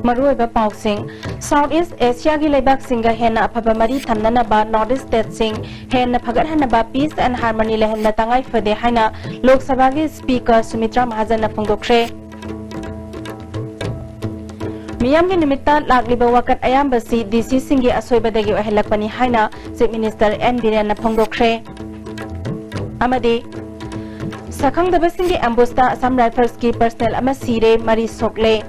Maruiba Pausing, Southeast Asia gi leibak singa hena aphabamari thamnanaba Northeast State sing hena phagathanaba peace and harmony lehenna tangai phade haina Lok Sabha gi Speaker Sumitra Mahajan na phongdokre. Miyam gi nimitta lagliba wakat ayambasi DC singi asoibadagi ohelakpani haina Chief Minister N Biren na phongdokre. Amadi Sakhangdaba singi ambusta Assam Rifles ki personnel ama sire mari sokle.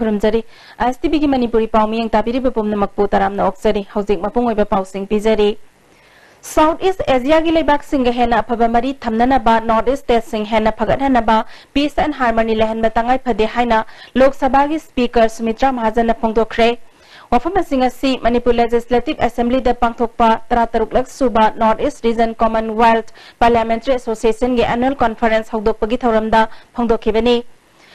Kurumjari STB ki Manipuri paumi yang tabiri bepomna makpu taram na oksari hauzik mapungoi ba pausing pijari Southeast Asia gi leibak singa hena aphabamari thamnanaba Northeast State sing hena phagathanaba peace and harmony lehenba tangai phade haina Lok Sabha gi Speaker Sumitra Mahajan na phongdokre wafam singa si Manipur Legislative Assembly da pangthokpa 33 lak suba Northeast Region Commonwealth Parliamentary Association gi annual conference hokdokpagi thoramda phongdokhibani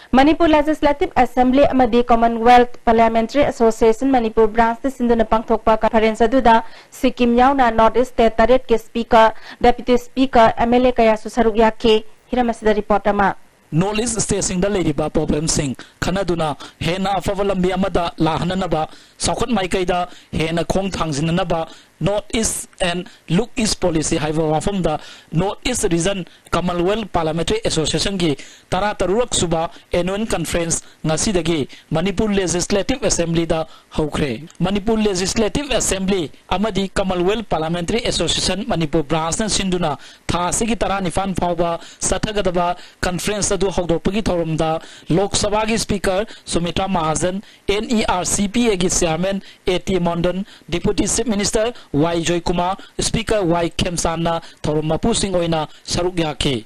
Manipur Legislative Assembly amadi Commonwealth Parliamentary Association Manipur branch the Sindhu na pangthokpa conference aduda Sikkim yauna Northeast State Taret ke Speaker Deputy Speaker MLA kaya su saruk yakhe hiramasida report ama Northeast State sing da leriba problem sing khanaduna hena afavalambi amada lahananaba saukhat maikaida hena khong thangsinanaba Northeast and Look East policy haiva from the Northeast Region Commonwealth Parliamentary Association gi tara tarurak suba annual conference ngasidagi Manipur Legislative Assembly da haukre Manipur Legislative Assembly amadi Commonwealth Parliamentary Association Manipur branch na sinduna thasi gi tara nifan phawba sathagadaba conference adu hokdopagi thorumda Lok Sabha gi Speaker Sumitra Mahajan NERCPA gi Chairman AT Mondon Deputy Chief Minister Y Joy Kumar Speaker Y Kemsana Thorumapu Singh oina saruk yakhe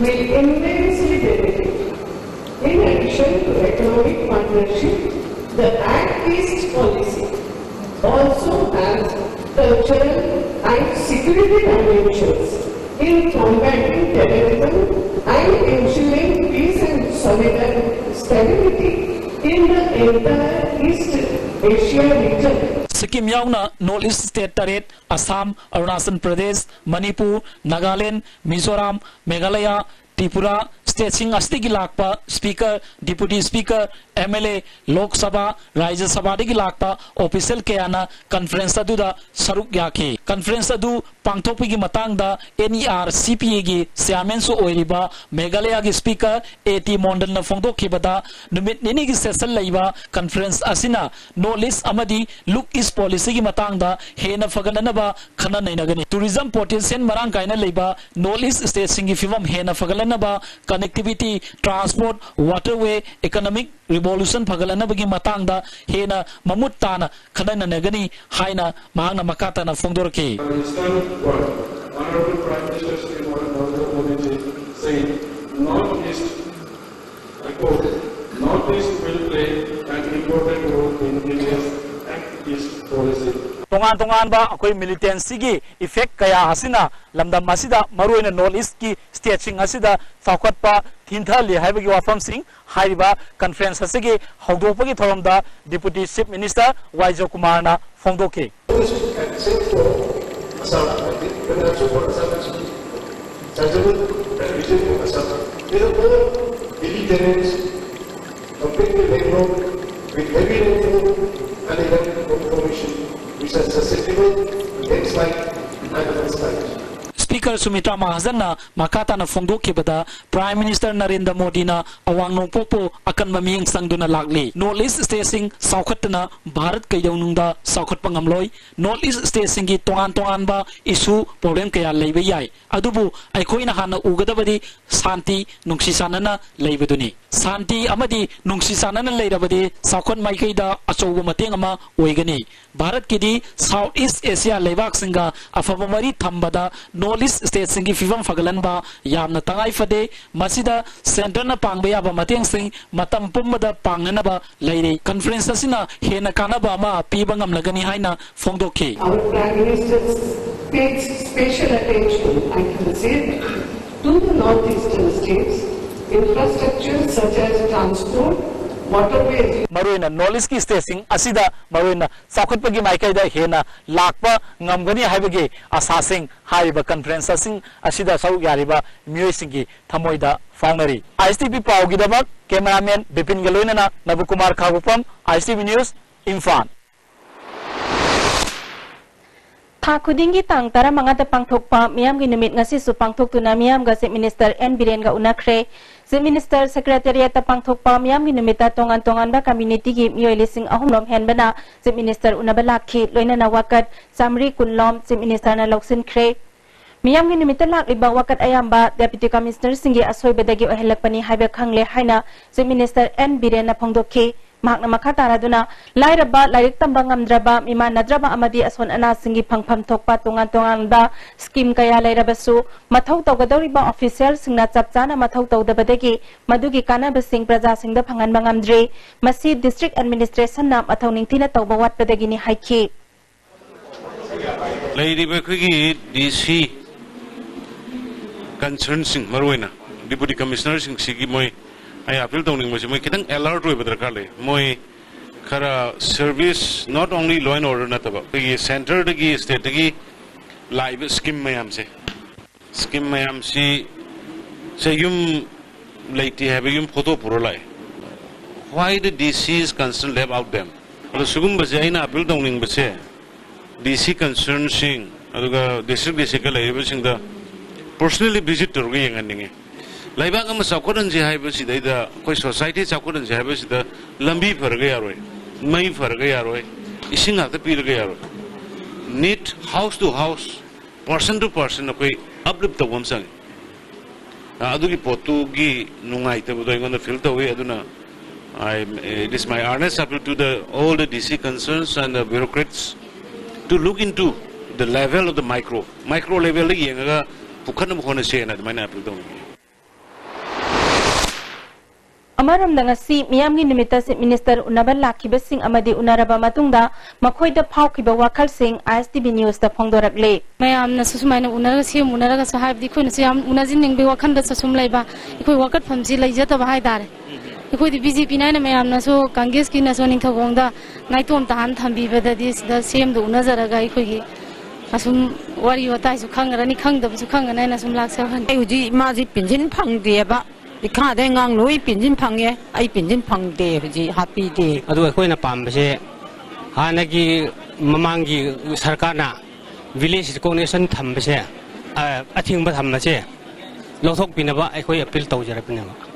will immensely benefit. In addition to economic partnership, the Act East policy also has cultural and security dimensions in combating terrorism and ensuring peace and stability in the entire East Asia region. Sikkim yauna Northeast State Taret, Assam, Arunachal Pradesh, Manipur, Nagaland, Mizoram, Meghalaya, Tripura, State sing astigi lakpa Speaker, Deputy Speaker, MLA, Lok Sabha, Rajya Sabha digi lakpa official kayana conference aduda saruk yakhe conference adu pangthokpigi matangda NERCPA gi chairman su oiriba Meghalaya gi Speaker AT Mondal na phongdokhibada numit nini gi session laiba conference asina no list amadi Look East policy gi matangda hena fagananaba khana nainagani tourism potential marang kaina laiba no list state singi fivam hena fagalanaba connectivity transport waterway economic revolution phagalanabagi matangda hena mamut tana khana nagani haina mahangna makata na phongdorke Honorable Prime Minister Sri Narendra Modi saying Northeast, I quote, Northeast will play an important role in India's Act East policy. Tongan ba akoi militancy gi effect kaya asina lamdam asida maruina Northeast ki state sing asida thakhat pa thintha le haibagi wafam sing haiba conference asigi hawdopagi thoramda Deputy Chief Minister Y Joy Kumar na phongdoke with heavy rainfall and electrical information which are susceptible to landslide and landslide. Speaker Sumitra Mahajan na makata na phongdokhibada Prime Minister Narendra Modi na awang nongpopo akan maming sangduna lagli Northeast State sing saukhatna Bharat ka yaunungda saukhat pangamloi Northeast State sing gi tongan ba issue problem kaya leiba yai adubu aikhoina hana ugadabadi santi nungsisanana leibaduni santi amadi nungsisanana leirabadi saukhat maikaida achoba mateng ama oigani Bharat kidi Southeast Asia leibak singa afabamari thambada Northeast State singi fivam fagalan ba yamna tangai fade masida center na pangba yaba mateng sing matam pumbada pangnana ba leire conference asina hena kana ba ma pibangam lagani haina phongdokhe Our Prime Minister paid special attention, I can say, to the northeastern states infrastructure such as transport, waterways, Maruina knowledge ki staging asida maruina sakhutpagi maikaida hena lakpa ngamgani haibagi asasing haiba conferencing asida sau yariba mioisingi thamoida faunari ISTB paugi dabak cameraman Bipin Galoinana Nabukumar Khagupam ISTB News Imphal Tha khudingi tang tara mangata pangthokpa miyam gi numit ngasi su pangthok tuna miyam ga se minister N Biren ga unakre se minister secretariat ta pangthokpa miyam gi numita tongan tongan ba community gi miyoi lising ahumlom hen bana se minister unabala khi loina na wakat samri kunlom se minister na loksin kre miyam gi numita lak liba wakat ayamba deputy commissioner singi asoi bedagi ohelakpani haibe khangle haina se minister N Biren na phongdokhi Makna makatara duna lairaba lairik tambang amdraba mima nadraba amadi ason ana singi phangpham thokpa tongan tongan da scheme kaya lairabasu mathau tawgadoriba official singna chapchana mathau tawdabadagi madugi kanaba sing praja singda phangan bangamdre masi district administration na mathau ningthina tawba watpadagi ni haiki lairiba khigi DC concern sing marwena deputy commissioner sing sigi moi I appeal to ning moi kitang alert hoy badar le moi khara service not only law and order na taba ye center dagi state dagi live scheme mayam se se yum laiti have yum photo puro lai why the DC is concerned about them alo sugum baje ina appeal to ning baje DC concern sing aduga district ka lai sing da personally visit to gi yanganinge Laibang am sakuran je hai basi da koi society sakuran je hai basi da lambi phar gaya roi mai phar gaya roi ising ak pir gaya roi need house to house person to person koi uplift to wamsang adu gi potu gi nungai te budai ngon feel to we aduna it is my earnest appeal to all the DC concerns and the bureaucrats to look into the level of the micro level li yenga pukhan mo khona se na mai na appeal to Amaram danga si miyam gi numita se minister unabal lakhi basing amadi unaraba matungda makhoi da phau khiba wakal sing ISTB news da phongdorak le mayam na susumai na unaraga se munaraga sa haib di khoina se am unajin ning be wakhan da sum laiba ikoi wakat phamji laijata ba hai dare ikoi di BJP na mayam na so Congress ki na so ning thagong da ngaitom tahan thambi bada di da sem do unajaraga ikoi gi asum wari watai su khangrani khangda bu su khangana na sum lak sa han uji ma ji pinjin phang de ba ikha de ngang loi pinjin phang ye ai pinjin phang de ji happy de adu khoi na pam base hanagi mamangi sarkarna village connection tham base athing ba tham base lothok pinaba khoi appeal tawjara pinaba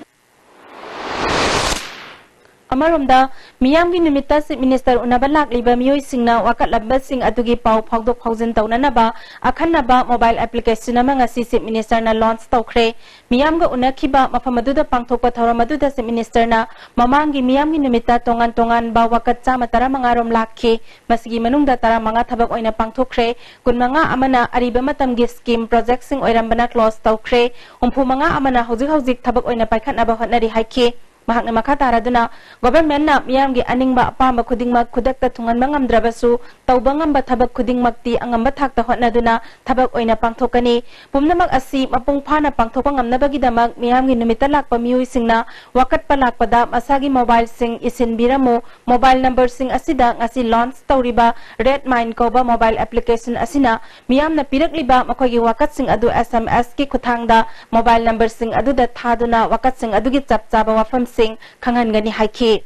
Amaromda miyam gi numita se minister unabal lak liba miyoi singna wakat labba sing adugi pau phogdok phaujen tawnana ba akhanna ba mobile application amanga si se minister na launch tawkhre miyam ga unakhiba mafamadu da pangthokpa thoramadu da se minister na mamangi miyam gi numita tongan tongan ba wakat chama tara mangarom lakhi masigi manungda tara manga thabak oina pangthokre kunmanga amana ariba matam gi scheme project sing oirambana close tawkhre umphu manga amana hojik thabak oina paikhatna ba hotnari haikhe mahakna makatara duna government na miyam gi aningba apamba khudingmak khudakta thungan mangamdrabasu tawbangamba thabak khudingmak ti angamba thakta hotna duna thabak oina pangthokani pumnamak asi mapung phana pangthokpa ngamnabagi damak miyam gi numita lakpa miyoi singna wakat palakpada masagi mobile sing isin biramu mobile number sing asida ngasi launch tawriba red mine koba mobile application asina miyam na pirakliba makogi wakat sing adu SMS ki khuthangda mobile number sing adu da thaduna wakat sing adu gi chapchaba wafam sing kangan gani haiki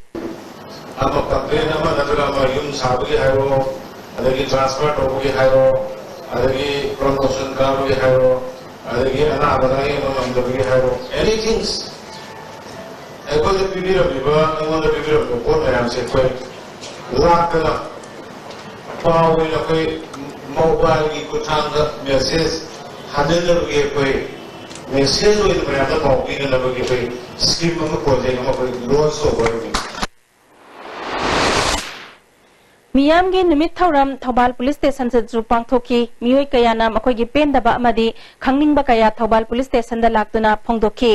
ama campaign ama natura ma yum sabagi hayo adagi transport hogi hayo adagi promotion karugi hayo adagi ana badai ma mandagi hayo anything ego the pibir biba ego the pibir ko na yam se koi lakana pawi la koi mobile ki kuthanga message hadel ge koi message hoy na ya ta pawi na lagi koi scheme ma ko de ma koi loan so koi miyam gi numit thauram thobal police station se jupang thoki miyoi kayana makoi gi pendaba amadi khangning ba kaya thobal police station da laktuna phongdokhi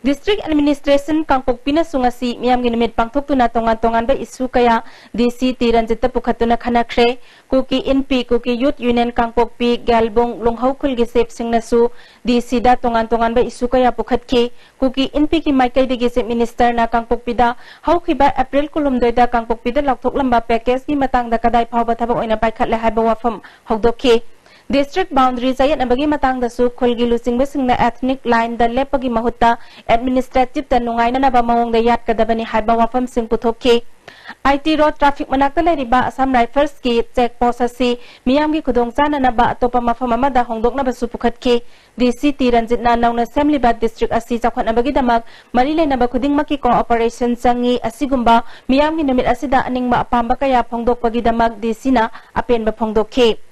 District Administration Kangpokpina sungasi miyam ginamit pangthoktuna tongan ba isu kaya DC Tiranjita pukhatuna khanakre kuki NP kuki Youth Union Kangpokpi Galbong Longhaukhul gi sep singnasu DC da tongan ba isu kaya pukhatki kuki NP ki maikai de gi minister na Kangpokpi da haukhiba April kulumdoi da Kangpokpi da lakthok lamba package ni matang da kadai phawba thabak oina paikhat le haiba wafam hokdokki District boundary zayan abagi matang da su khulgi lusing basingna ethnic line da lepagi mahutta administrative da nungai na ba mawong da yat kadabani haiba wafam sing puthokki IT road traffic manakta leriba Assam Rifles ki check post asi miyam gi khudong chana na ba atopa mafam amada hongdok na ba su pukhatki DC Tiranjit na nauna assembly ba district asi chakhwan abagi damak mari le na ba khuding maki cooperation changi asigumba miyam gi numit asida aning ma apamba kaya phongdok pagi damak DC na apen ba phongdokki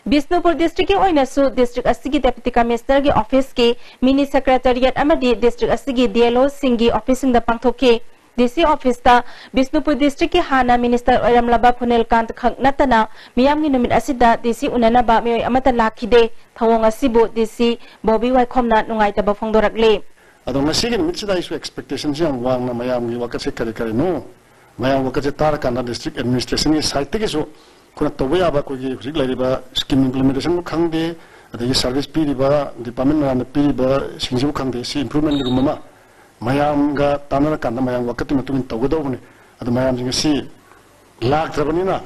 Bisnupur district ke oinasu district asigi deputy commissioner ge office ke mini secretariat amadi district asigi DLO singi office da pangthoke DC office ta Bisnupur district ke hana minister oiram laba phunel kant khak natana miyam ni numit asida DC unana ba meoi amata lakhide thawong asibu DC Bobby Wai khomna nungai ta ba phongdorakle ado ngasi ge numit sida isu expectations yang wang na mayam gi wakase kare no mayam wakase tar kana district administration ni site ke so kuna tobe aba ko gi hujik lariba scheme implementation khangde adagi service pi riba department na pi riba singju khangde si improvement ru mama mayam ga tanara kana mayam wakati matun togodo bune adu mayam jing si lak trabani na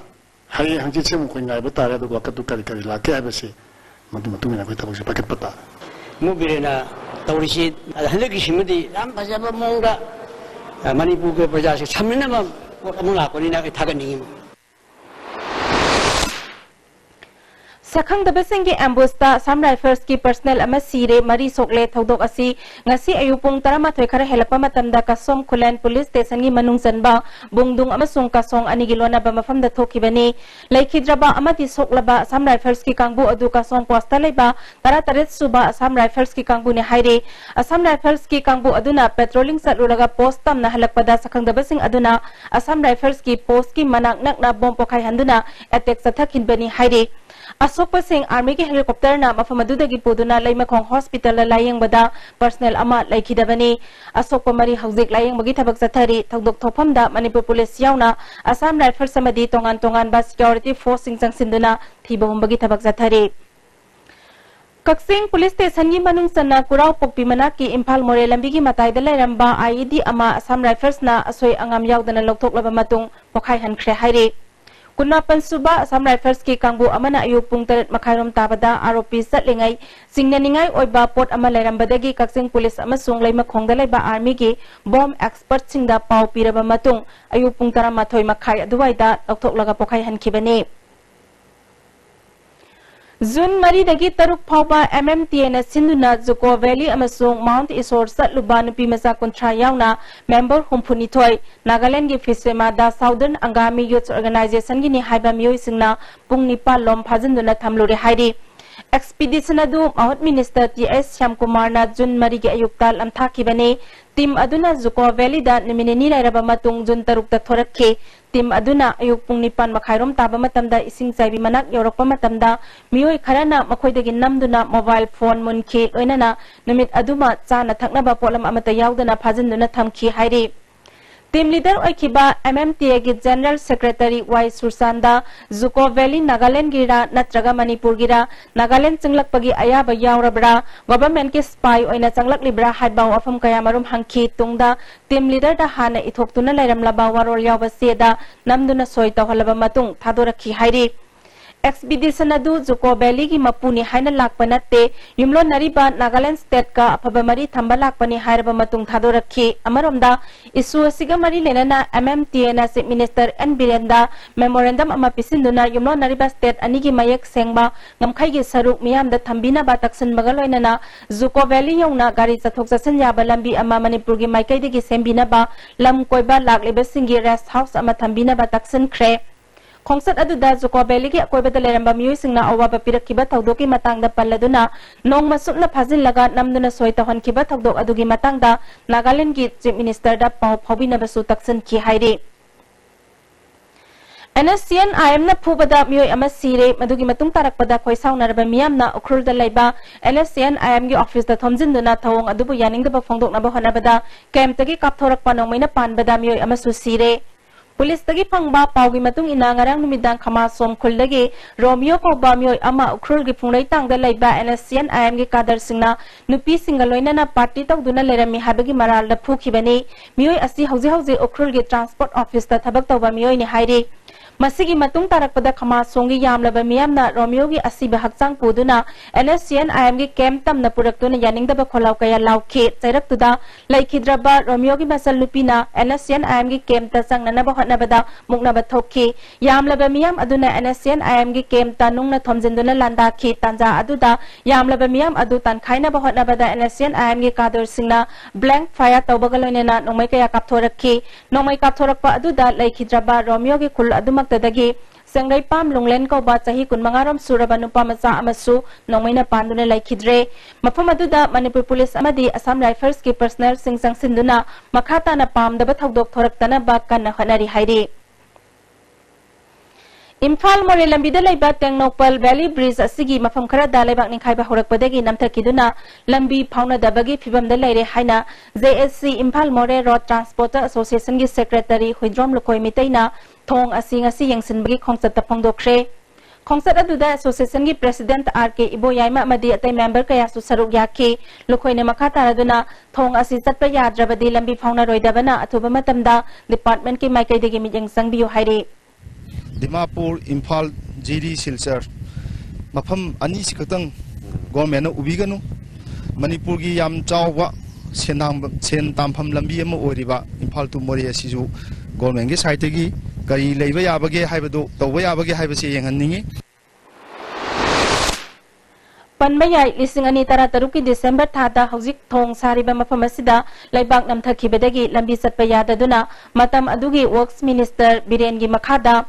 hai hangji chem ko ngai ba tare adu wakatu kari kari la ke ba si matu matu na ko tabak si paket pata mu birena tawrisi halagi simadi ram phajaba monga manipur ke praja se chamina ma amung la ko ni na thagani Sakhang da basengi ambusta Assam Rifles ki personnel ama sire mari sokle thodok asi ngasi ayupung tarama thoi khara helapa matamda kasom khulan police station gi manung sanba bungdung amasung kasong ani gilona ba mafam da thokibani laikhidraba amati soklaba Assam Rifles ki kangbu adu kasong posta leiba tara taret suba Assam Rifles ki kangbu ne haire Assam Rifles ki kangbu aduna patrolling satluraga post tam na halakpada sakhang da basing aduna Assam Rifles ki post ki manak nak na bom pokhai handuna attack sathakin bani haire Asokpa Singh Army ki helicopter na mafamadudagi puduna laimakhong hospital la layang bada personnel ama laikhidabani Asokpa mari hauzik layang bagi thabak sathari thokdok thophamda Manipur police yauna Assam Rifles samadi tongan ba security force singchang sinduna thibahum bagi thabak sathari Kaksing police station gi manung sanna kurau pokpi manaki Imphal More lambi gi matai da lairamba IED ama Assam Rifles na asoi angam yaudana lokthok laba matung pokhai hankhre haire Kuna pansuba Assam Rifles ki kangbu amana ayuk pung taret makhairom tabada ROP satlengai singnaningai oiba pot ama lairambadagi Kaksing police amasung laima khongda laiba army ki bomb expert singda pau piraba matung ayuk pung tarama thoi makhai aduwaida lokthok laga pokhai hankhibani June Mari dagi taruk phawba MMTA na sinduna Juko Valley amasung Mount Isor satluba nupi masa kontra yauna member humphuni thoi Nagaland gi Fisema da Southern Angami Youth Organization gi ni haiba mioi singna pung nipa lom phajinduna thamlure hairi Expedition adu Mahut Minister TS Shyamkumar na June Mari gi ayuktal amthaki bane team aduna Juko Valley da nimineni lairaba matung June taruk ta thorakhe Tim aduna ayuk pung nipan makhairom taba matamda ising chaibi manak yorokpa matamda mioi kharana makhoidagi namduna mobile phone munki loinana numit aduma chana thaknaba polam amata yaudana phajinduna thamki hairi Team leader oikiba MMTA gi General Secretary Y Sursanda Juko Valley Nagaland gira natraga Manipur gira Nagaland chinglakpagi ayaba yaurabra government ki spy oina changlak libra haibaw afam kaya marum hangki tungda team leader da hana ithoktuna lairamlaba waror yawba seda namduna soita holaba matung thadorakhi hairi Expedition adu Juko Valley gi mapuni haina lakpa natte yumlo nariba Nagaland state ka aphaba mari thamba lakpani hairaba matung thadorakhi amaromda isu asiga mari lenana MMTA na chief minister N Birenda memorandum ama pisinduna yumlo nariba state anigi mayek sengba ngamkhai gi saruk miyam da thambina ba taksin bagaloinana Juko Valley yauna gari chathok chasan yaba lambi ama Manipur gi maikai digi sembina ba lam koiba lakleba singi rest house ama thambina ba taksin khre Kongsat aduda Juko Valley gi akoibada leramba mioi singna awaba pirakiba thawdoki matangda palladuna nong masupna phajin laga namduna soita honkiba thawdok adugi matangda Nagaland gi chief minister da pau phobina basu taksin ki hairi NSCN IM na phubada mioi ama sire madugi matung tarakpada khoisau naraba miyam na ukrul da laiba NSCN IM gi office da thomjin duna thawong adubu yaning da phongdok na ba honabada kem tagi kapthorak panong maina panbada mioi ama su sire Police tagi phangba pawgi matung ina ngarang numidang khama som khuldagi Romeo ko ba mioi ama ukrul gi phunglai tang da laiba NSCN IM gi kadar singna nupi singaloina na party tok duna lerami habagi maral da phukibani mioi asi hauji ukrul gi transport office da thabak tawba mioi ni hairi Masigi matung tarakpada khama songi yamlaba miyamna Romeo gi asiba hakchang puduna NSCN IM gi camp tamna puraktuna yaningdaba kholau kaya lauke chairaktuda laikhidraba Romeo gi masal lupina NSCN IM gi camp ta changnana ba hotnabada muknaba thokki yamlaba miyam aduna NSCN IM gi camp ta nungna thomjinduna landa khi tanja aduda yamlaba miyam adu tan khaina ba hotnabada NSCN IM gi kador singna blank fire tawbagalonena nongmai kaya kapthorakki nongmai kapthorakpa aduda laikhidraba Romeo gi khul adumak Tadagi Sangrai Pam Lunglen ko ba sahi kun mangaram suraban upa masa amasu nongmaina panduna laikhidre mafam aduda Manipur Police amadi Assam Rifles ki personnel singsang sinduna makhata na pam daba thaudok thoraktana ba kanna honari hairi Imphal More Lambida Laiba Tengnopal Valley Bridge asigi mafam khara da laibak ninkhai ba horakpadagi namthakiduna lambi phauna dabagi phibam da laire haina JSC Imphal More Road Transporter Association gi secretary Huidrom Lokoi Mitaina thong asing asi yengsinbagi khongsat ta phongdokre khongsat aduda association gi president RK Iboyaima amadi atai member kaya su saruk yakhe lokhoine makha taraduna thong asi chatpa yadrabadi lambi phauna roidabana athuba matamda department ki maikai degi mijeng sangbiu hairi Dimapur, Imphal, Jiri, Silchar, Mafam Ani Sikatang, Gormana Ubiganu, Manipur gi Yam Chawa, Sen Tampam Lambiam Oriba, Imphal to Moria Sizu, Gormangi Saitegi, Gari Leva Yabage Habado, the way Abage Habasi and Ningi. Panbayai lising ani taruki December thada hauzik thong sariba mafam asida laibak namthakibadagi lambi satpayada duna matam adugi works minister Birengi Makhada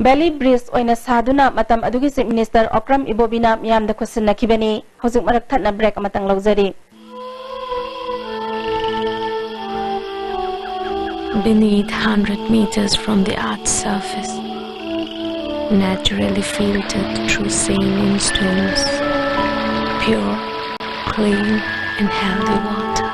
Valley Bridge oina saduna matam adugi Chief Minister Okram Ibobina miyamda question nakibani hauzik marak thatna break amatang laujari Beneath 100 meters from the Earth's surface, naturally filtered through saline stones, pure, clean and healthy water.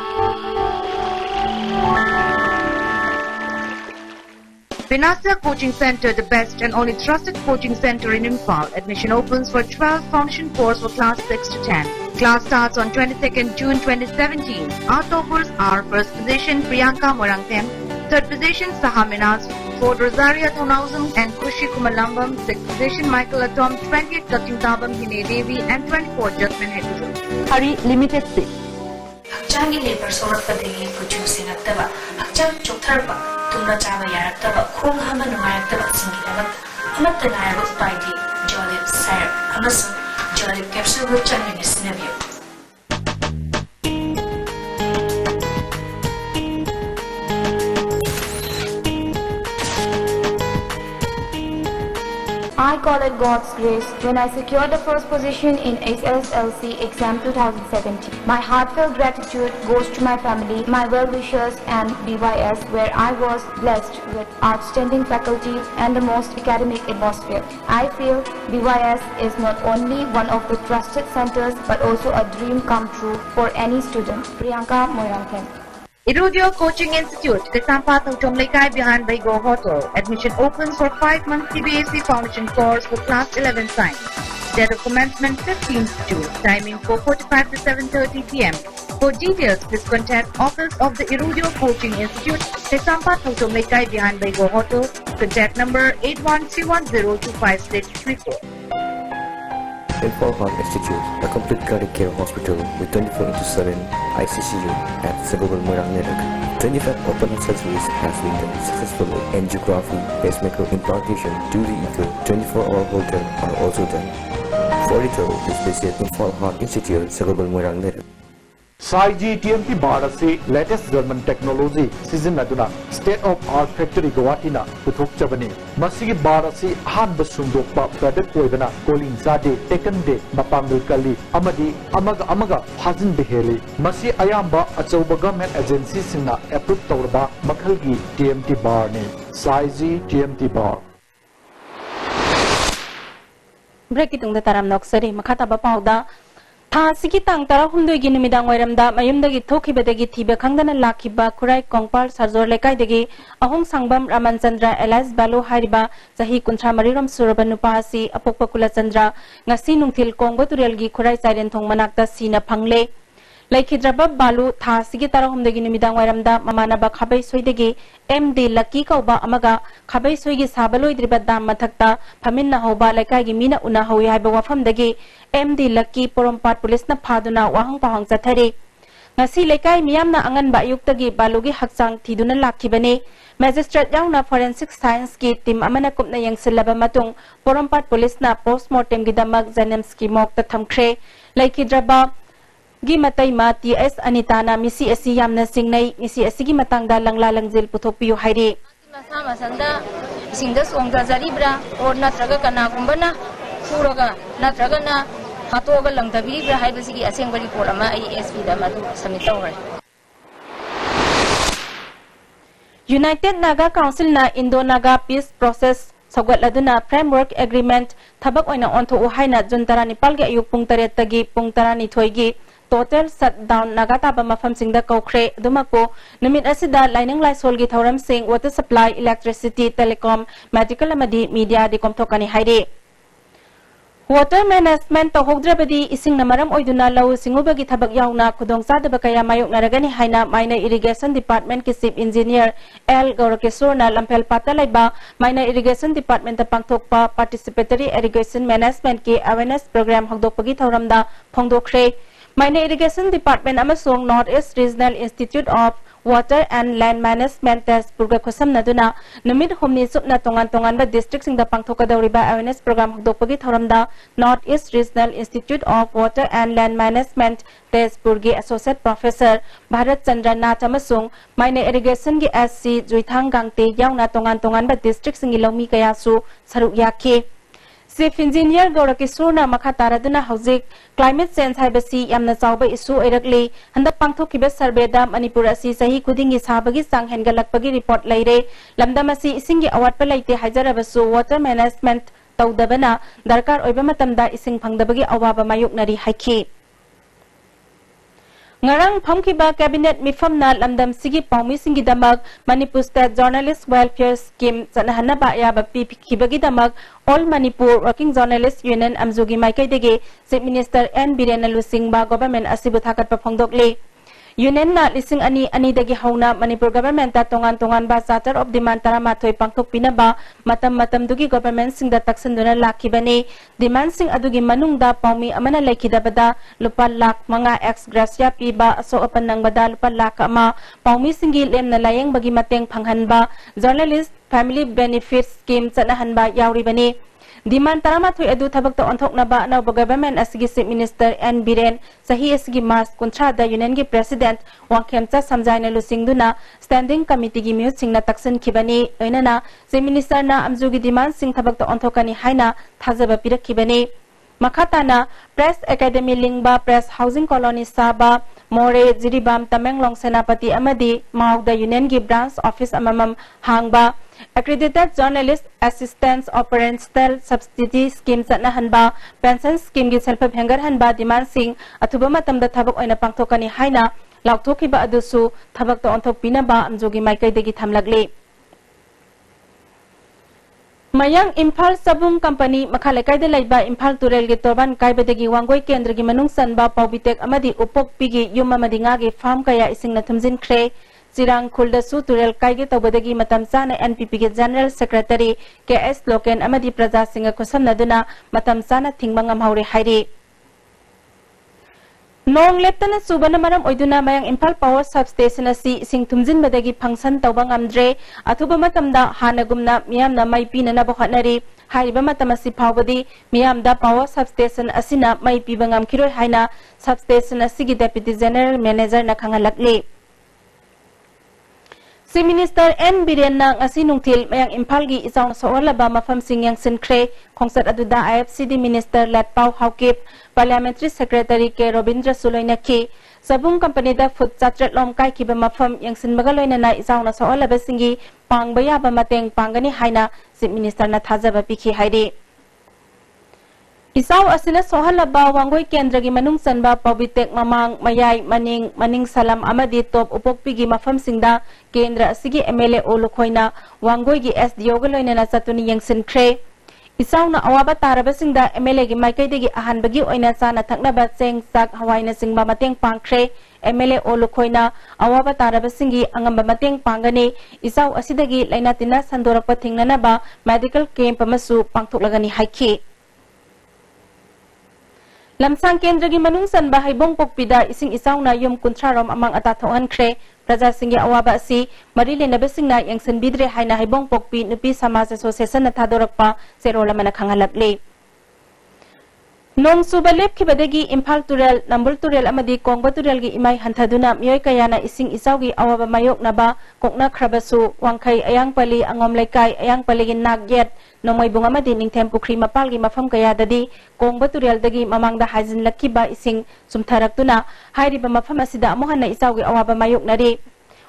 Vinasya Coaching Center, the best and only trusted coaching center in Imphal. Admission opens for 12 function course for class 6 to 10. Class starts on 22nd June 2017. Our toppers are first position Priyanka Morangtem, third position Sahaminas, fourth Rosaria Thonausam and Kushi Kumalambam, sixth position Michael Atom, 20th Katyutabam Hine Devi and 24th Jasmine Heduzum. Hari limited seat. Hakchangi labor sorakpadagi kuchu sinattaba hakchang choktarba tumna chaba yaraktaba khong hama nungayaktaba singidamat amatta nayaba upaidi Jolip Syrup amasu Jolip capsule gu changini sinabiyo I call it God's grace when I secured the first position in SSLC exam 2017. My heartfelt gratitude goes to my family, my well-wishers and BYS, where I was blessed with outstanding faculty and the most academic atmosphere. I feel BYS is not only one of the trusted centers but also a dream come true for any student. Priyanka Moirangkhen. Irudio Coaching Institute, Kasampa Tomlekai behind Baigo Hotel. Admission opens for 5 months CBSE Foundation course for class 11 science. Date of commencement 15th June. Timing 4:45 to 7:30 p.m. For details, please contact Office of the Irudio Coaching Institute, Kasampa Tomlekai behind Baigo Hotel. Contact number 8131025634. Imphal Heart Institute, a complete cardiac care hospital with 24/7 ICCU at Cerebral Moirang Network. 25 open heart surgeries has been done successfully. Angiography, pacemaker implantation, 2D echo, 24-hour Holter are also done. For detail, please visit Imphal Heart Institute, Cerebral Moirang Network. SAIG TMT bar ase latest German technology sizinaduna state of art factory Guwahati na puthokchabani masigi bar ase ahanba sungdokpa product oibana cooling zade taken day mapangul kali amadi amaga phajin beheli masi ayamba achauba government agency singna approve tawrba makhalgi TMT bar ne SAIG TMT bar break की तुंगदा ताराम नोक्सरी मखा ताबा पाउदा था सिगी तांग तारा हुंदोई गी नुमिदांग वायरमदा मयुमदगी थोखिबदगी थिबे खंगदना लाखिबा खुराई कोंगपाल सरजोर लेकाइदगी अहोंग सांगबम Ramchandra alias बालो हारिबा चाही कुंथ्रा मरिरम सुरबा नुपा असि अपोकपा Kulchandra ngasi nungthil kongbo turelgi Khurai साइरेन थोंग मनाक्ता सीना फंगले लैखिद्रबा बालू था सिगी तारा हुंदगी नुमिदांग वायरमदा ममानबा खाबै सोइदगी MD लकी कौबा अमगा खाबै सोइगी साबलोइद्रिबा दाम मथक्ता फमिन्ना होबा लेकाइगी मीना उना होई हाइबा वाफमदगी MD लकी पोरमपाट पुलिसना फादुना वाहंग पाहंग चथरे ngasi lekai miyamna anganba ayuktagi balugi hakchang thiduna lakhibane magistrate yauna forensic science ki team amana kupna yangsilaba matung porompat police na postmortem gi damak janems ki mok ta thamkhre laikhidraba gi matai ma TS Anitana misi asi yamna singnai misi asi gi matangda langla langjil puthokpiyu hairi masa masanda singda songda jaribra or natraga kana gumbana puraga natraga na hatoga langdabi bra haibasigi asengba report ama ISP da madu submit tawre United Naga Council na Indo-Naga Peace Process Sogwatladuna Framework Agreement Thabak oina ontho uhaina juntara nipal ge ayuk pung taret tagi pung tarani thoigi total shutdown Naga taba mafam singda kaukre dumako numit asida lainang laisol gi thoram sing water supply electricity telecom medical amadi media di komthokani haire Water management to hogdrabadi ising namaram oiduna lau singubagi thabak yauna khudong sadaba kaya mayok naragani haina minor irrigation department ki chief engineer L Gaurakesur na lampel patalaiba minor irrigation department ta pangthokpa participatory irrigation management ki awareness program hogdokpagi thoramda phongdokre minor irrigation department amasung North East Regional Institute of Water and Land Management test purga khosam naduna numit humni supna tongan tongan ba district sing da pangthokadawriba awareness program hokdokpagi thoramda North East Regional Institute of Water and Land Management test purgi associate professor Bharat Chandra Nath amasung minor irrigation gi SC Juithang Gangte yauna tongan tongan ba district sing lomi kaya su saruk yakhe Chief Engineer Gaurakesur na makha taraduna hauzik climate change haibasi yamna chawba issue oirakli handak pangthokiba survey da Manipur asi sahi khudingi sabagi sang hengalakpagi report leire lamdam asi isingi awatpa leite haijarabasu water management tawdabana darkar oiba matamda ising phangdabagi awaba mayuknari haiki ngarang phamkiba cabinet mifamna lamdam sigi paumi singi damak Manipur State Journalist Welfare Scheme chanahana ba ya ba phibagi damak All Manipur Working Journalist Union amzugi maikai dege Chief Minister N Biren Lusing ba government asibu thakat pa phongdokle Union na lising ani dagi hauna Manipur government ta tongan ba charter of demand tara mathoi pangthok pinaba matam dugi government sing da taksanduna lakhibane demand sing adugi manungda paumi amana laikhidabada lupa lakh manga ex gracia piba aso apan nangbada lupa lakh ama paumi singi lemna layeng bagi mateng phanghanba journalist family benefit scheme chanahanba yauribane Demand tarama thui adu thabak to onthokna ba na government asigi chief minister N Biren sahi asigi March kuntra da union gi president wangkhemcha samjaina lusingduna standing committee gi mute singna taksan khibani oinana chief minister na amjugi demand sing thabak to onthokani haina thajaba pirakhibani makhatana press academy lingba press housing colony saba more jiribam tamenglong senapati amadi maugda union gi branch office amamam hangba accredited journalist assistance operational subsidy scheme chana hanba pension scheme gi self bhengar hanba demand sing athuba matamda thabak oina pangthokani haina laukthokhiba adusu thabak to onthok pinaba amjogi maikai degi thamlagle Mayang Imphal Sabung Company Makhalekai de Laiba Imphal Turel gi Torban Kaibadegi Wangoi Kendra gi Manung Sanba Paubitek amadi Upok Pigi Yuma Madinga gi farm kaya ising na thumjin khre Chirang Khulda Su Turel Kaigi Tawbadegi Matam Sana NPP gi General Secretary KS Loken amadi Praja Singa Khosam Naduna Matam Sana Thingmangam Haure Hairi Nong Leptana Subana Maram Oiduna Mayang Imphal Power Substation asi sing thumjin badagi function tawba ngamdre athuba matamda hanagumna miyamna maipina na bohatnari haiba matamasi phawbadi miyamda power substation asina maipiba ngamkhiroi haina substation asigi deputy general manager na khangalakle Chief Minister N Biren na ngasi nungthil mayang Imphal gi isang sawalaba mafam singyang sinkre khongsat aduda IFCD Minister Latpau Haukip Parliamentary Secretary K Robindra Suloina ki Sabung Company da food chatret lom kai ki ba mafam yang sin magaloina na isang na sawalaba singi pangbaya ba mateng pangani haina Chief Minister na thajaba pikhi hairi Isau asina sohalaba wangoi kendragi manung sanba pabitek mamang mayai maning salam amadi top upokpigi mafam singda kendra asigi MLA olukhoina wangoi gi SDO galoina na satuni yangsin kre Isau na awaba taraba singda MLA gi maikai ahanbagi oina sana thaknaba seng sak hawaina singba mateng pangkre MLA olukhoina awaba taraba singi angamba mateng pangani Isau asidagi lainatina sandorakpa thingnanaba medical camp amasu pangthoklagani haiki Lamsang kendragi manung san bahay bong pokpida ising isaw na yum kuntrarom amang atathoan kre Praja singi awaba si marile na besing na yang san bidre hay na haybong pokpi nupi Samaj Association na tadorakpa serola manakhangalakli Nong subalep kibadagi Impal Turel Nambul Turel amadi Kongba Turel gi imay hantaduna miyoy kayana ising isaw gi awaba mayok na ba kokna krabasu wangkay ayang pali angom lekay ayang paligin nagyet Nomay bunga madi ning tempo kri mapal gi mafam kaya dadi Kongba Turel dagi mamangda hajin lakiba ising sumtarak tuna hayri ba mafam asida amuhan na isaw gi awaba mayok na ri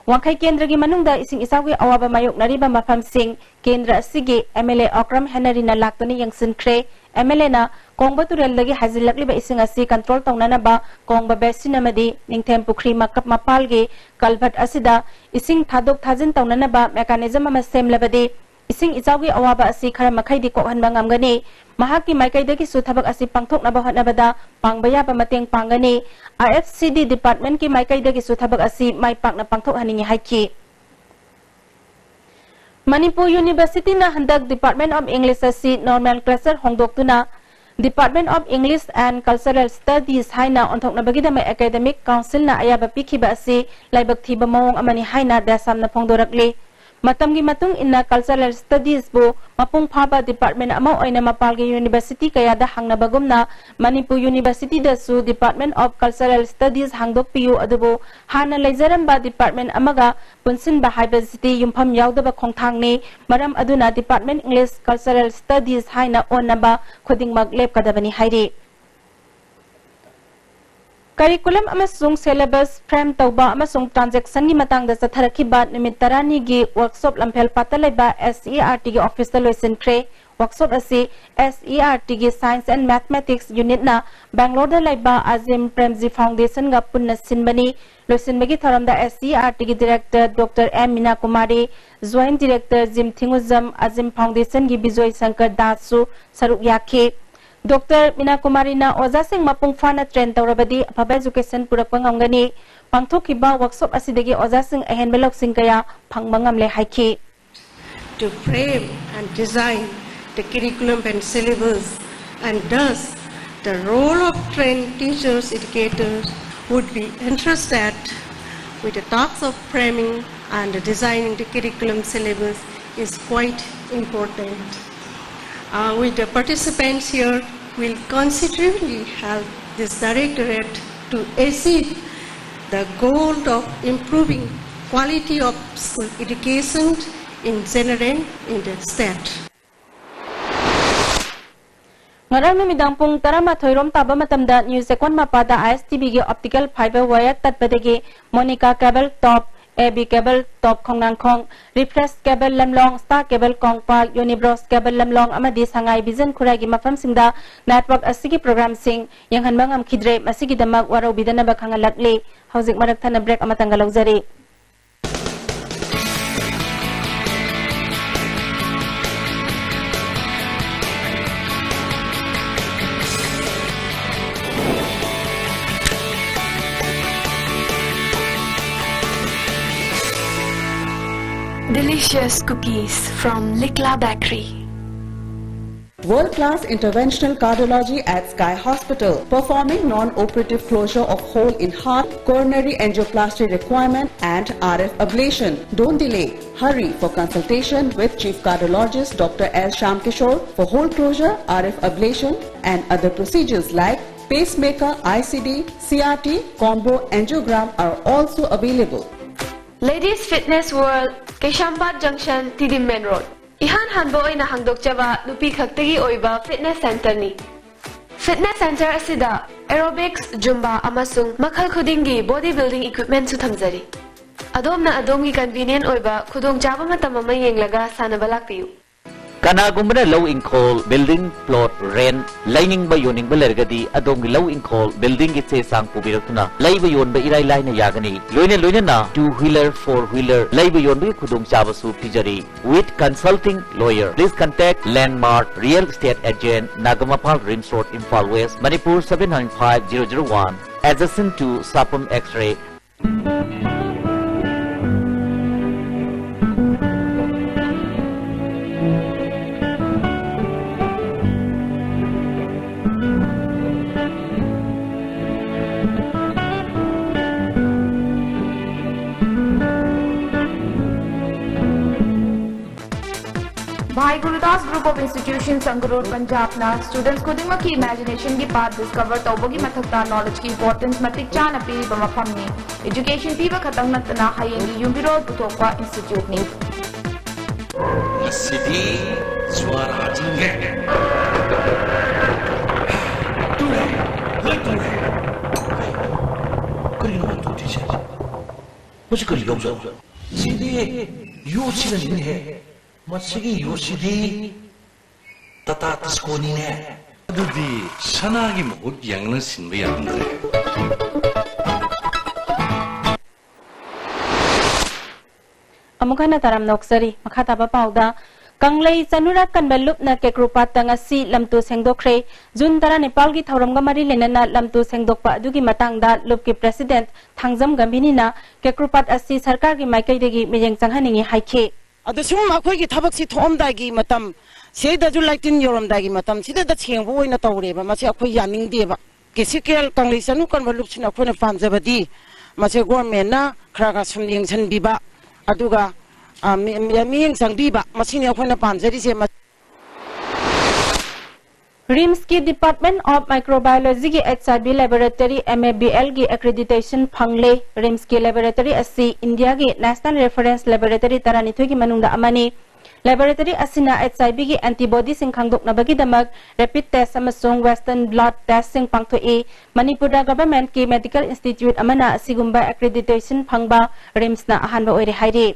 Wangkay kendra gi manungda ising isaw gi awaba mayok na ri ba mafam sing kendra sige MLA Okram Henry na laktuni yang sinkre MLA na Kongba Turel dagi hajin lakliba ising asi control tawna na ba Kongba Besin amadi ning tempo kri makap mapal gi kalbat asida ising thadok thajin tawna na ba mechanism ama sem labadi Ising isawgi awaba asi khara makai di kokhan bangam gani mahaki maikai dagi su thabak asi pangthok na bahot na bada pangbaya ba mateng pangani IFCD department ki maikai dagi su thabak asi mai pak na pangthok haningi haiki Manipur University na handak Department of English asi nomenclature hongdoktuna Department of English and Cultural Studies haina onthok na bagida mai academic council na ayaba pikhiba asi laibak thiba mawong amani haina dasam na phongdorakli Matamgi matung inna cultural studies bo mapung phaba department ama oina mapalgi university kaya da hangna bagumna Manipur University da su Department of Cultural Studies hangdok piu adubo hana leizaram ba department amaga punsin ba haiba city yumpham yaudaba khongthang ni maram aduna Department English Cultural Studies haina onaba khoding mag lep kadabani hairi Curriculum amasung syllabus frame tauba amasung transaction gi matang da satharakhiba nimit tarani gi workshop lamphel patalaiba SERT gi office da loisin kre workshop asi SERT gi Science and Mathematics unit na Bangalore da laiba Azim Premji Foundation ga punna sinbani loisin bagi tharam da SERT gi director Dr. M Mina Kumari joint director Jim Thinguzam Azim Foundation gi Bijoy Shankar Dasu saruk yakhe Dr. Mina Kumari na oza sing mapung fana train tawrabadi apaba education purakpa ngamgani pangthokhiba workshop asidagi oza sing ahen belok sing kaya phangmangam le haiki to frame and design the curriculum and syllabus and thus the role of trained teachers educators would be entrusted with the task of framing and designing the curriculum syllabus is quite important. With the participants here will considerably help this directorate to achieve the goal of improving quality of school education in general in the state. Ngarang numidang pung taramatoyrom taba matamda news ekon mapada ISTB gi optical fiber wire tatpadagi Monica cable top AB cable top kongnang kong refresh cable lamlong star cable kong park unibros cable lamlong amadi sangai vision khuragi mafam singda network asigi program sing yang hanbang am khidre masigi damak waro bidana bakhanga lakli hauzik marak thana break amatanga lawjari Delicious cookies from Likla Bakery. World-class interventional cardiology at Sky Hospital, performing non-operative closure of hole in heart, coronary angioplasty requirement and RF ablation. Don't delay. Hurry for consultation with Chief Cardiologist Dr. L. Shamkishore for hole closure, RF ablation and other procedures like pacemaker, ICD, CRT, combo angiogram are also available. Ladies Fitness World, Keshambat Junction, TD Main Road. Ihan hanbo ay nahangdok jaba nupi khaktagi oiba fitness center ni. Fitness center asida aerobics, zumba amasung makhal khudingi bodybuilding equipment su thamjari. Adom na adongi convenient oiba khudong jaba matam ama yenglaga sanabalak piu. Kanagumana low incall building plot rent lining by yoning balergadi adong low incall building it says sang pubiratuna laiba yon ba irai line yagani loina na 2-wheeler 4-wheeler laiba yon ba khudong chabasu pijari with consulting lawyer. Please contact Landmark Real Estate Agent Nagamapal Rims Road Imphal West Manipur 795001 adjacent to Sapum X-ray. Bhai Gurudas Group of Institutions Sangarur Punjab na students khudimak ki imagination ki path discover tawbagi mathakta knowledge ki importance matik chana pi ba mafam ni education pi ba khatang natna hayengi yumbiro puthokwa institute ni masidi swara jinge kali no tu teacher muझे kali yo sidi yo chigan ni hai masigi yoshidi tata taskoni ne adudi sanagi mahut yangna sinba yamdre amukana taram noksari makhata ba pauda kanglei chanurat kanbalup na kekrupat tangasi lamtu sengdokre jun tara nepal gi thoram ga mari lenana lamtu sengdokpa adugi matangda lup ki president thangjam gambini na kekrupat asi sarkar gi maikai degi mejeng changhaningi haikhe adusum akhoi gi thabak si thom da gi matam seida ju lightin yoram da gi matam sida da chengbo oina tawre ba mase akhoi yaning de ba kesikel kanglei chanu kan balup sin akhoi na panjabadi mase government na khraga sumling san biba aduga miyeng sang biba masini akhoi na panjari se RIMS की department of microbiology की HIV laboratory MABL की accreditation फंगले RIMS की laboratory अस्सी India की national reference laboratory तरानिथोई की मनुंगदा अमनी लैबोरेटरी असिना HIV की एंटीबॉडी सिंह खांगदोकनबगी दमक रैपिड टेस्ट अमसोंग वेस्टर्न ब्लड टेस्ट सिंह पांगथोई मणिपुर गवर्नमेंट की मेडिकल इंस्टीट्यूट अमना असिगुंबा एक्रेडिटेशन फंगबा RIMS ना अहानबा ओइरे हाइरे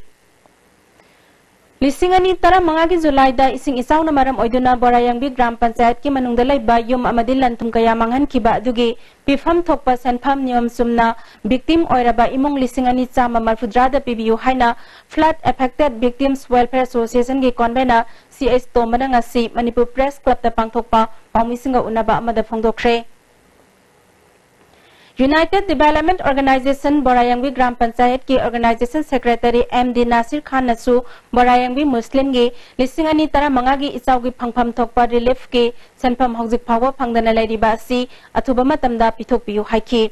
लिसिंगनी तरा मंगागी जुलाई दा इसिंग इसाउ न मरम ओइदुना बोरायांगबी ग्राम पंचायत की मनुंगदा लैबा युम अमदि लंथुम कया मंगहन खिबा दुगी पिफम थोकपा सेनफम नियम सुमना विक्टिम ओइराबा इमुंग लिसिंगनी चामा मरफुद्रा दा पिबियु हाइना flood affected victims welfare association की कॉन्वेनर CS तोमना ngasi मणिपुर प्रेस क्लब दा पांगथोकपा पाउमिसिंगा उनाबा अमदा फोंगदोखरे united development organisation Borayangbi gram panchayat की organisation secretary MD Nasir Khan नसु बोरायांगबी मुस्लिम गी लिसिंगनी तरा मंगागी इचाउगी फंगफम थोकपा रिलीफ के सेनफम हौजिक फावो फंगदना लैरिबा असि अथुबा मतमदा पिथोकपियु हाइखि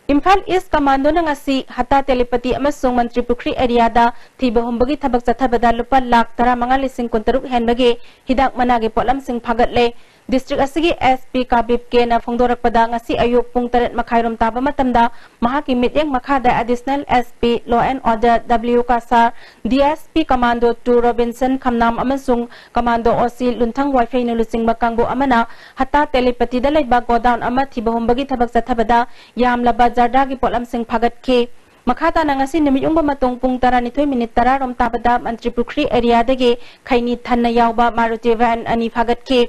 इम्फाल ईस्ट कमांडो नंगासी हता तेलीपति अमसोंग मंत्री पुखरी एरियादा थीबहुंबगी थबक चथबदा लुपा लाख 15,13 हेनबगे हिदाक मनागे पोलम सिंह फागतले डिस्ट्रिक्ट असगी SP काबिब के ना फोंदोरकपदा ngasi ayuk pung 3 makhairom taba matamda mahaki mityang makhada additional SP law and order W Kasar DSP commando 2 Robinson Khamnam amasung commando OC Lunthang Wifi nulusing makangbo amana hata telepati dalaiba godown ama thibahumbagi thabak chathabada yamlaba jarda gi polam sing phagat ke makhata na ngasi nimiyung ba matong pung 12 tara rom tabada mantri pukri area dege khaini thanna yawba maruti van ani phagat ke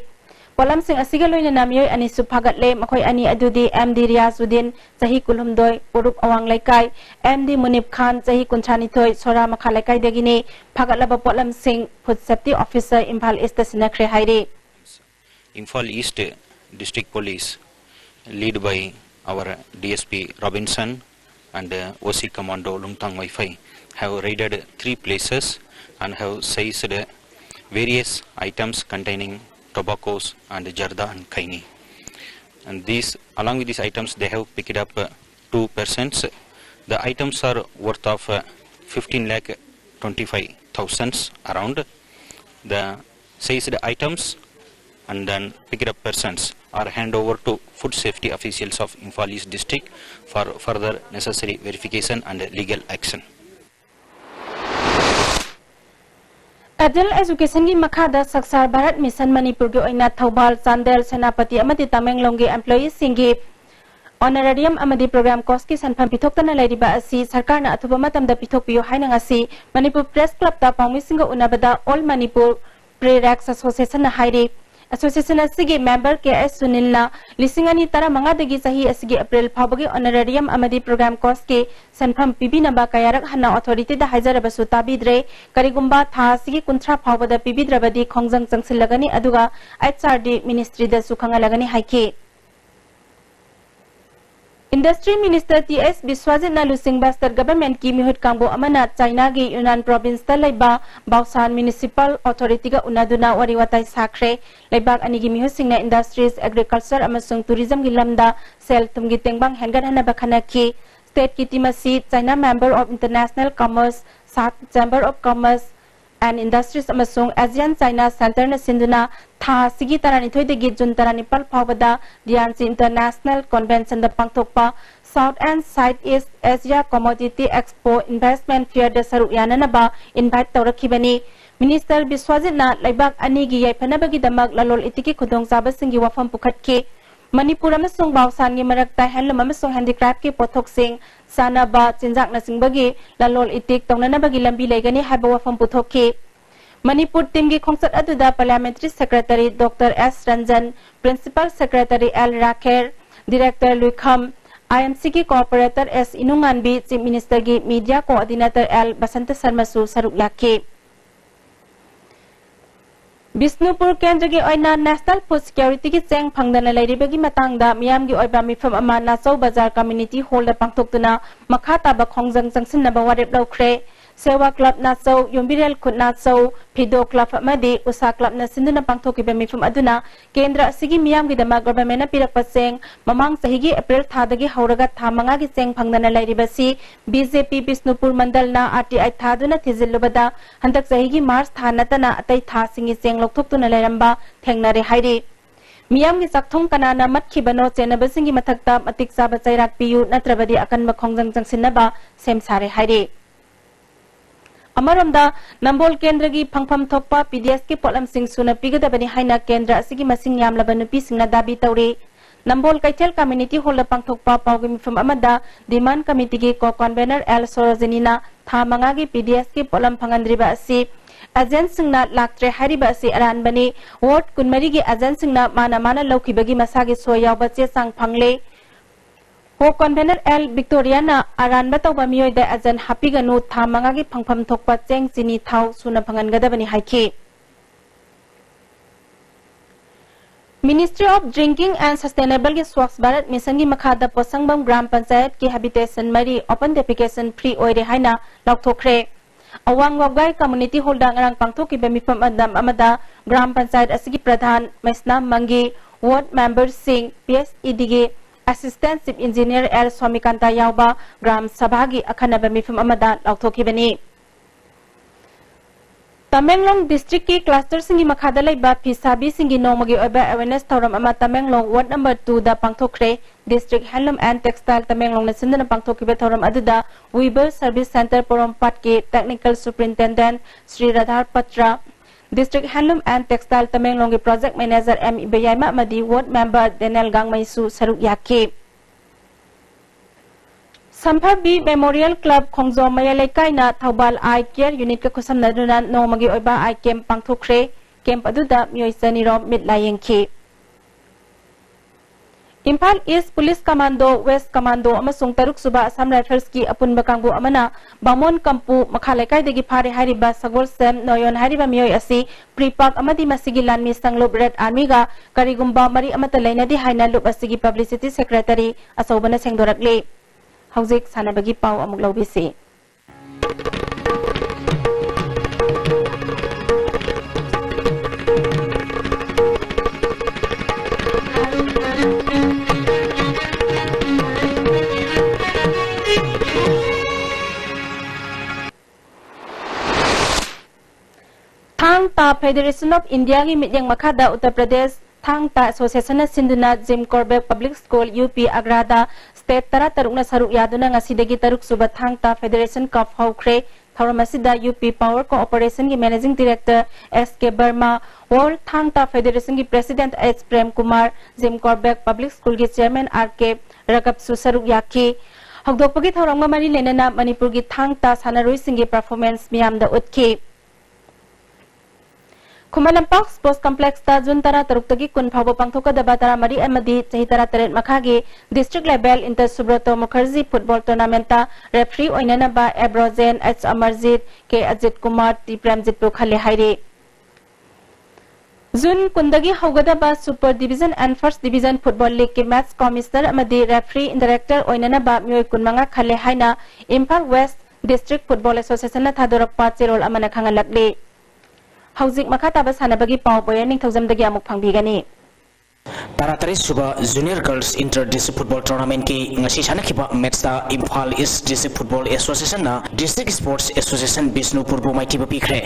Polam Singh असिगलोइन नामियोय अनि सुफागतले मखोय अनि अदुदी MD Riyazuddin चाही कुलुमदोय पुरुप अवांग लाइकाय MD Munib Khan चाही कुंछानिथोय सोरा मखा लाइकाय देगिने फागतलब Polam Singh food safety officer Imphal east सिनखरे हाइरे Imphal East District Police led by our DSP Robinson and OC Commando Lungtang Wi-Fi have raided 3 places and have seized various items containing tobaccos and jarda and kaini, and these along with these items they have picked up 2 persons. The items are worth of 15,25,000 around. The seized items and then picked up persons are hand over to food safety officials of Imphal East district for further necessary verification and legal action. Adult education की मखादा सक्सार Bharat mission Manipur के ओइना थौबाल चांदेल सेनापति अमति तमेंगलोंग के employee Singh की Honorarium amadi program cost ki sanpham pithoktana lairiba asi sarkarna athuba matamda pithokpiyo haina ngasi Manipur Press Club ta pangmisinga unabada All Manipur Prerex Association na hairi Association asigi member KS Sunilna lisingani tara mangadagi sahi asigi April phawbagi honorarium amadi program cost ke sanpham pibinaba kayarak hana authority da hajarabsu tabidre karigumba tha asigi kunthra phawbada pibidrabadi khongjang changsilagani aduga HRD ministry da sukhangalagani haike Industry Minister T.S. Biswajit na lusing Bastar Government ki mihut kangbo amana China gi Yunnan Province ta laiba Bausan Municipal Authority ga unaduna wariwatai sakre laibak ani gi mihut singna Industries Agriculture amasung Tourism gi lamda sel tumgi tengbang hengan hana bakhana ki State ki timasi China Member of International Commerce South Chamber of Commerce and Industries amasung ASEAN China Center na sinduna tha sigi tarani thoidegi jun tarani pal phawbada Diansi International Convention da pangthokpa South and Southeast Asia Commodity Expo Investment Fair da saru yananaba invite tawrakhibani Minister Biswajit na laibak ani gi yaifanabagi damak lalol itiki khudong sabasingi wafam pukhatke Manipur amasung Bausan gi marakta handloom amasung handicraft ki pothok sing sanaba chinjak na singbagi lalol itik tongnanabagi lambi leigani haba wafam puthokki Manipur team gi khongsat aduda Parliamentary Secretary Dr. S. Ranjan, Principal Secretary L. Rakher, Director Lukham, IMC ki Cooperator S. Inunganbi, Chief Minister gi Media Coordinator L. Basanta Sharma su saruk yakhe. Bisnupur Kendra gi oina National Food Security ki cheng phangdana lairibagi matangda miyam gi oiba mifam ama Nasau Bazar Community Hall da pangthoktuna makhata ba khongjang jangsinna ba warep lawkhre Sewa Club Nasau Yumbirel Khut Nasau Pido Club amadi Usa Club na sinduna pangthokiba mifam aduna Kendra asigi miyam gi dama government na pirakpa cheng mamang sahigi April thadagi hauraga thamanga gi cheng phangdana lairibasi BJP Bisnupur Mandal na RTI thaduna thizillubada handak sahigi March thanatana atai tha singi cheng lokthoktuna lairamba thengnare hairi Miyam gi sakthong kanana matkibano chenabasingi mathakta matik saba chairak piyu natrabadi akanba khongjang jangsinaba semsare hairi Amaramda Nambol Kendra gi phangpham thokpa PDS ki polam sing suna pigadabani haina Kendra asigi masing yamlaba nupi singna dabi tawri Nambol Kaitel Community Hall da pangthokpa pawgi mifam amada Demand Committee gi co-convener L Sorojanina thamanga gi PDS ki polam phangandriba asi Ajan singna laktre hariba asi aranbani Ward kunmari gi ajan singna mana laukibagi masagi soyaw bache sang phangle Co-convener L. Victoriana aran batawba miyoy da ajan hapiganu thamanga gi phangpham thokpa cheng chini thau suna phangangadabani haike Ministry of Drinking and Sustainable gi Swachh Bharat Mission gi makhada Posangbam Gram Panchayat ki habitation mari open defecation free oire haina laukthokre Awang Wagay Community Hall da ngarang pangthokiba mifam adam amada Gram Panchayat asigi Pradhan Maisnam Mangi Ward Member Singh PSED gi Assistant Chief Engineer L. Swamikanta Yauba Gram Sabhagi Akhanaba mifam amada lauthokibani Tamenglong District ki cluster singi makhada laiba Phisabi singi nomagi oiba awareness thoram ama Tamenglong Ward number 2 da pangthokre District Handloom and Textile Tamenglong na sindana pangthokiba thoram aduda Weaver Service Center Porompat ki Technical Superintendent Sri Radhar Patra District Handloom and Textile Tamenglong Project Manager M. Ibayayma Amadi Ward Member Daniel Gangmaisu Saruk Yake Samphabi Memorial Club Khongzo Mayalaikai na Thaubal Eye Care Unit ka khusam naduna nomagi oiba eye camp pangthokre camp aduda mioisani rom mitlayengki Impal East Police Commando West Commando amasung taruk suba Assam Rifles ki apunba kangbu amana Bamon Kampu makhalaikai dagi phare hariba Sagol Sem Noyon hariba miyoi asi Pripak amadi masigilan mi Sanglop Red Army ga karigumba mari amata lainadi haina lup asigi Publicity Secretary asobana sengdorakle Hauzik sanabagi pau amuk laubisi Thangta Federation of India gi mityang makhada Uttar Pradesh Thangta Association na sinduna Jim Corbett Public School UP Agrada State tara tarukna saruk yaduna ngasidagi taruk suba Thangta Federation Cup haukre Thauramasida UP Power Cooperation gi Managing Director SK Burma World Thangta Federation gi President H Prem Kumar Jim Corbett Public School gi Chairman RK Ragapsu saruk yaki. Hagdokpagi thorang mari lenana Manipur gi thangta sanaroi singi performance miyamda utki. Kumalampak Sports Complex ta Jun tara taruktagi kun phabo pangthoka da batara mari amadi chahi tara taret makhagi district level inter Subroto Mukherjee football tournament ta referee oinana ba Abrozen H Amarjit K Ajit Kumar T Premjit Prokhale haire Jun kundagi hogada ba Super Division and First Division Football League ke match commissioner amadi referee director oinana ba myoi kunmanga khale haina Imphal West District Football Association na thadorak pa cherol amana khangalakle Hauzik makata ba sanabagi pau boyan ning thawjamdagi amuk phangbigani Taratari Suba Junior Girls Inter-District Football Tournament ki ngasi sanakiba match ta Imphal East District Football Association na District Sports Association Bisnupur bu maiti ba pikre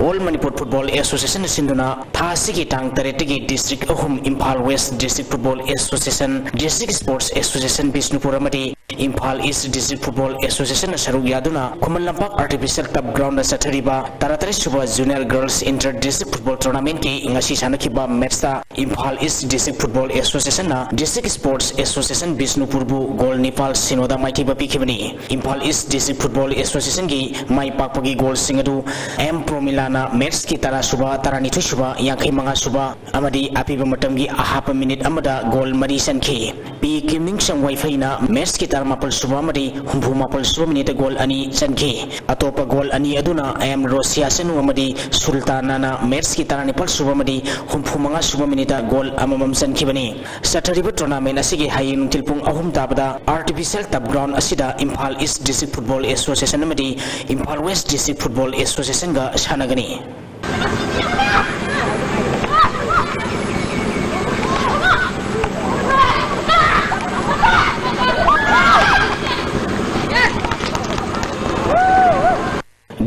All Manipur Football Association sinduna thasi ki tang taretigi District Ahum Imphal West District Football Association District Sports Association Bisnupur amati Imphal East District Football Association sarug yaduna Kumalampak Artificial Turf Ground na sathariba Taratari Suba Junior Girls Inter-District Football Tournament ki ngasi sanakiba match ta Imphal East District Football Association na District Sports Association Bisnupur bu Gol Nepal Sinoda maiti ba pikibani Imphal East District Football Association gi mai pakpagi gol singadu M Promilana match ki tara suba taranithu suba yankai manga suba amadi apiba matamgi ahapa minute amada gol mari sanki P Kimning sang wifi na match ki tara mapal suba amadi humbu mapal suba minute gol ani sanki atopa gol ani aduna M Rosia sanu amadi Sultana na match ki tara nepal suba amadi humbu manga suba minute gol amamam sankibani Saturday tournament asigi hayin tilpung ahum tabada artificial turf ground asida Imphal East District Football Association amadi Imphal West District Football Association ga sanagani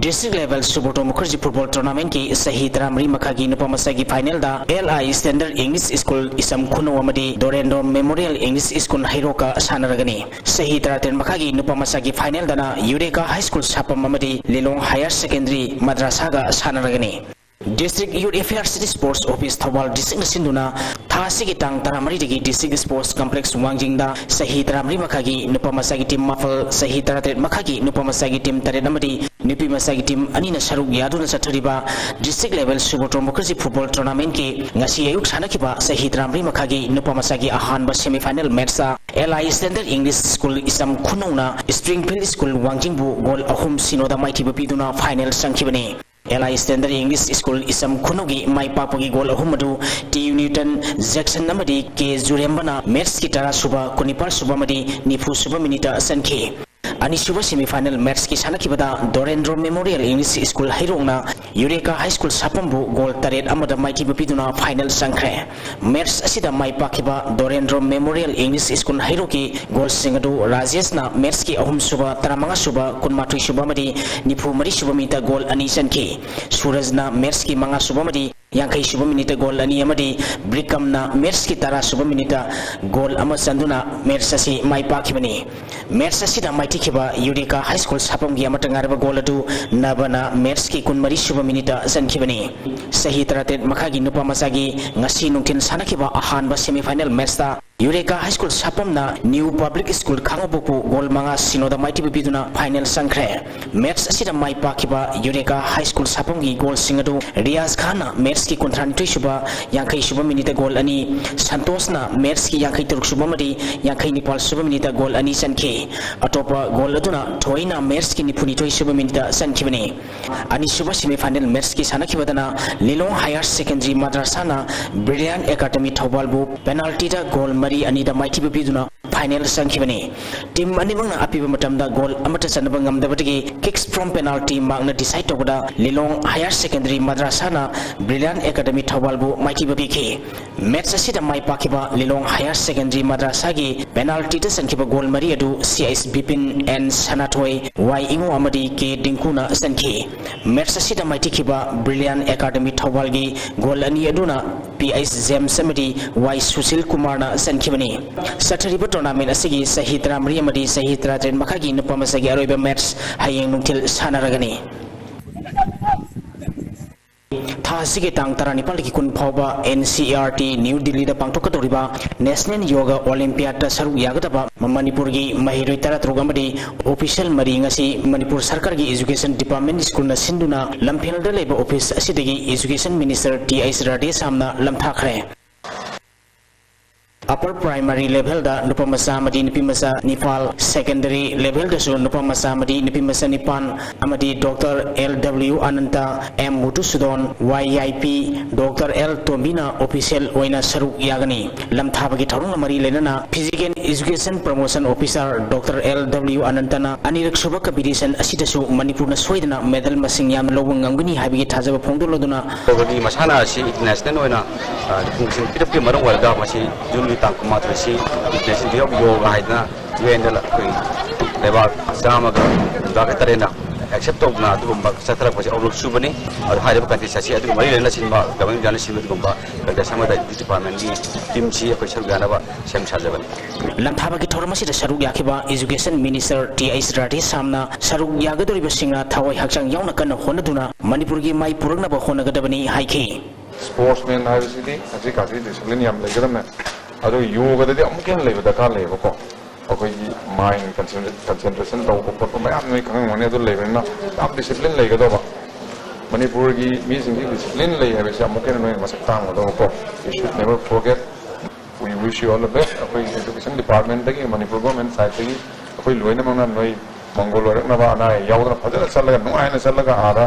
District level Subroto Mukherjee football tournament ki sahi tramri makhagi nupamasagi final da LI Standard English School isam khuno amadi Dorendo Memorial English School Hiroka sanaragani sahi traten makhagi nupamasagi final dana Eureka High School sapam amadi Lilong Higher Secondary Madrasa ga sanaragani District Youth Affairs City Sports Office Thawal District Sinduna Thasi ki tang taramari digi District Sports Complex Wangjing da sahi taramri makhagi nupamasagi team Mafal sahi taratet makhagi nupamasagi team Taret amadi Nipi masagi team anina saruk yaduna sathariba District level Subroto Mukherjee football tournament ki ngasi ayuk sanakiba sahi taramri makhagi nupamasagi ahanba semi final match sa LI Standard English School isam khunona Springfield School Wangjing bu gol ahum sinoda maiti bapiduna final sankibani LI Standard English School isam khunogi mai papagi gol ahumadu T Newton Jackson namadi ke Jurembana match ki tara suba kunipar suba madi nifu suba minita sanki Ani suba semi final match ki sanakibada Dorendro Memorial English School Hairongna Eureka High School sapambu gol taret amada maiki bapiduna final sankre match asida mai pakiba Dorendro Memorial English School Hairoki gol singadu Rajesh na match ki ahum suba taramanga suba kunmatui suba madi nifu mari suba minita gol ani sanki Suraj na match ki manga suba madi Yankai suba minita gol ani amadi Brikam na match ki tara suba minita gol ama sanduna match asi mai pakibani match asida mai tikiba Eureka High School sapam gi amata ngaraba gol adu nabana match ki kunmari suba minita sankibani sahi taratet makhagi nupa masagi ngasi nungtin sanakiba ahanba semi final match ta Eureka High School sapam na New Public School Kangabuku gol manga sinoda maiti bipiduna final sankre match asida mai pakiba Eureka High School sapam gi gol singadu Riaz Khana match ki kontranitui suba yankai suba minita gol ani Santos na match ki yankai turuk suba madi yankai Nepal suba minita gol ani sanke atopa gol aduna toina match ki nipunitoi suba minita sankibani ani suba semi final match ki sanakibadana Lilong Higher Secondary Madrasa na Brilliant Academy Thawalbu penalty da gol mari ani da maiti bipiduna final sankibani team ani bangna apiba matamda gol amata sanaba ngamdabati kicks from penalty magna decide tobada Lilong Higher Secondary Madrasa na Brilliant Academy Thawalbu maiti bipiki match asida mai pakiba Lilong Higher Secondary Madrasa gi penalty da sankiba gol mari adu CIS Bipin and Sanatoy Y Ingo amadi ke Dinkuna sanki match asida mai tikiba Brilliant Academy Thawal gi gol ani aduna PIS Zem Samedi Y Susil Kumar na sankibani Saturday tournament asigi sahitra mriyamadi sahitra tren makhagi nupamasagi aroiba match hayeng nungtil sanaragani थासिगे तांग तरानिपाल की कुन फावबा NCERT new Delhi दा पांगथोकदोरिबा national yoga olympiad दा सरुक यागदबा मणिपुर की महिरोई तरातरुगमदी official मरी ngasi Manipur सरकार की education department school ना सिंधुना लमफेलदा लेबा ऑफिस असिदगी एजुकेशन मिनिस्टर TH राडे सामना लमथाखरे upper primary level da nupa masa amadi nupi masa nipal secondary level da su nupa masa amadi nupi masa nipan amadi Dr. LW Ananta M Mutusudon YIP Dr. L Tomina official oina saruk yagani lamthabagi tharung mari lenana physical education promotion officer Dr. LW Anantana anirak suba competition asida su manipur na soidana medal masing yam lobung ngangani habigi thajaba phongdoloduna togadi masana si international oina function pirapki marang warga masi tang kumatrasi international day of yoga haidna UN la koi leba sama ga dakatarena accept of na tu bomba satra pasi outlook subani aur haire kanti sasi adu mari lena sinba gabang jana sinba bomba kada sama da department ni team si ko sar gana ba sem sajaban lamthaba ki thormasi da saruk yakiba education minister TH Rati samna saruk yagadori basinga thawai hakchang yauna kana honaduna manipur gi mai puragna ba honagadabani haiki sportsman haibisidi aji kasi discipline yam legadamna ado yoga da amuk yan leba dakar leba ko akoi mind concentration taw ko ko mayam noi khang mane ado leba na am discipline lega do ba manipur gi mi sing gi discipline le habe sa amuk yan noi masak tang do ko you should never forget we wish you all the best akoi education department dagi manipur government side dagi akoi loina mangna noi mongol rak na ba na yaudra phajala salaga no aina salaga ara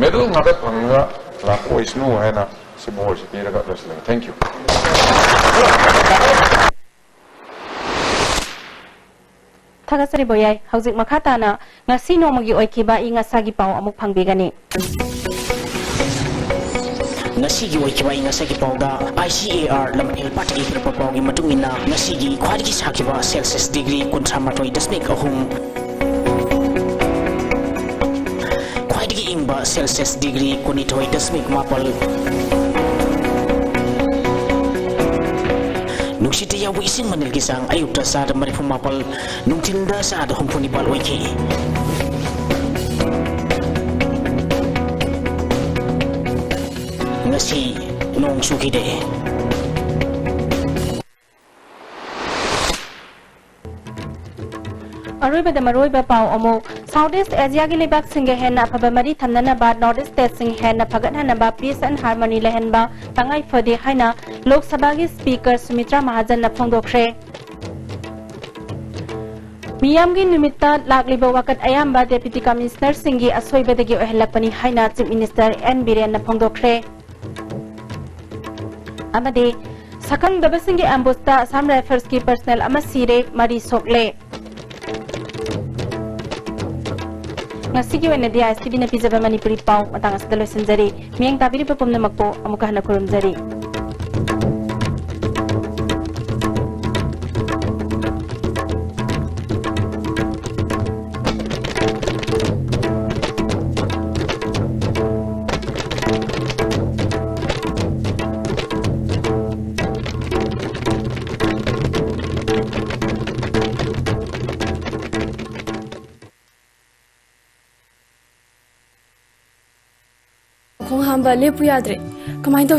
medal ngada phanga la ko isnu haina sibor sipira ga wrestling thank you Thagasari boyai hauzik makhatana ngasi nomagi oikiba ingasagi pau amuk phangbigani ngasi gi oikiba ingasagi pau da ICAR lamphel patgi propau gi matungina ngasi gi khwadi sakiba celsius degree 38.3 khwadi ingba celsius degree 19.4 Nuksita yawu ising manil kisang ayukta sa da marifumapal nungtinda sa da humpunipal oiki. Ngasi nong sukide. Aroiba da maroiba pau omo Southeast Asia gi lebak singe hena phabamari thamnana ba Northeast state sing hena phagatna ba peace and harmony lehen ba tangai phode haina Lok Sabha gi speaker Sumitra Mahajan na phongdokre Miyam gi nimitta lagliba wakat ayamba deputy commissioner singi asoiba dagi ohelakpani haina chief minister N Biren na phongdokre amade sakang dabasingi ambusta Assam Rifles ki personnel ama sire mari sokle Ngasigi wena dia STB na pizza ba Manipuri pau matang asdalo senjari miyang tabiri pa pumna magpo amukah na kurumjari Kung hamba lepu yadre, kamay daw